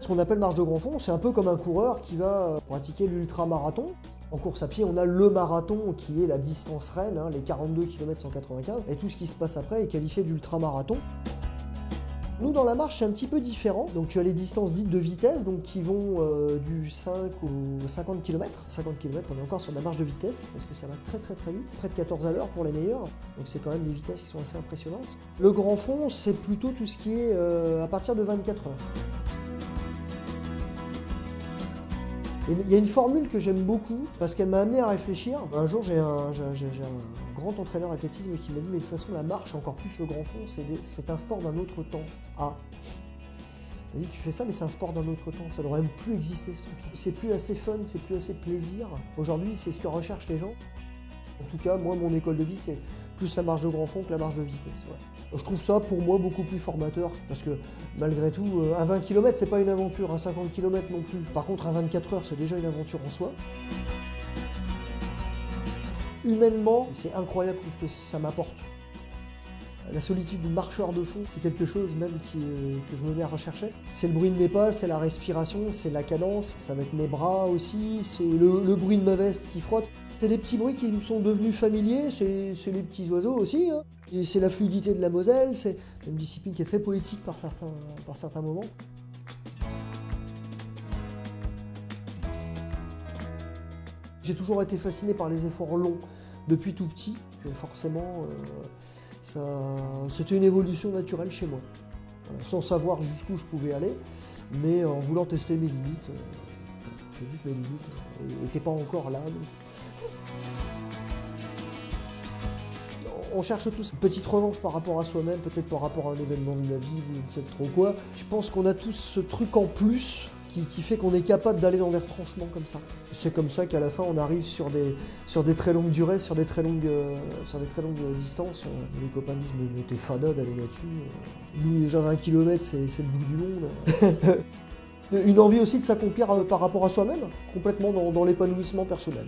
Ce qu'on appelle marche de grand fond, c'est un peu comme un coureur qui va pratiquer l'ultra-marathon. En course à pied, on a le marathon qui est la distance reine, hein, les 42 km 195, et tout ce qui se passe après est qualifié d'ultra-marathon. Nous, dans la marche, c'est un petit peu différent. Donc, tu as les distances dites de vitesse, donc qui vont du 5 au 50 km. 50 km, on est encore sur la marche de vitesse, parce que ça va très très très vite, près de 14 à l'heure pour les meilleurs. Donc, c'est quand même des vitesses qui sont assez impressionnantes. Le grand fond, c'est plutôt tout ce qui est à partir de 24 heures. Il y a une formule que j'aime beaucoup, parce qu'elle m'a amené à réfléchir. Un jour, j'ai un grand entraîneur d'athlétisme qui m'a dit « Mais de toute façon, la marche, encore plus le grand fond, c'est un sport d'un autre temps. » Ah. Il m'a dit « Tu fais ça, mais c'est un sport d'un autre temps. Ça devrait même plus exister, ce truc. C'est plus assez fun, c'est plus assez plaisir. Aujourd'hui, c'est ce que recherchent les gens. En tout cas, moi, mon école de vie, c'est plus la marche de grand fond que la marche de vitesse. Ouais. Je trouve ça, pour moi, beaucoup plus formateur, parce que, malgré tout, un 20 km, c'est pas une aventure, un 50 km non plus. Par contre, un 24 heures, c'est déjà une aventure en soi. Humainement, c'est incroyable tout ce que ça m'apporte. La solitude du marcheur de fond, c'est quelque chose même que je me mets à rechercher. C'est le bruit de mes pas, c'est la respiration, c'est la cadence, ça va être mes bras aussi, c'est le bruit de ma veste qui frotte. C'est des petits bruits qui me sont devenus familiers, c'est les petits oiseaux aussi, hein. Et c'est la fluidité de la Moselle, c'est une discipline qui est très poétique par certains moments. J'ai toujours été fasciné par les efforts longs depuis tout petit, que forcément c'était une évolution naturelle chez moi. Voilà, sans savoir jusqu'où je pouvais aller, mais en voulant tester mes limites, j'ai vu que mes limites n'étaient pas encore là. Donc... On cherche tous une petite revanche par rapport à soi-même, peut-être par rapport à un événement de la vie ou je ne sais trop quoi. Je pense qu'on a tous ce truc en plus qui fait qu'on est capable d'aller dans des retranchements comme ça. C'est comme ça qu'à la fin on arrive sur des très longues durées, sur des très longues distances. Les copains disent mais t'es fada d'aller là-dessus. Nous déjà 20 km c'est le bout du monde. Une envie aussi de s'accomplir par rapport à soi-même, complètement dans l'épanouissement personnel.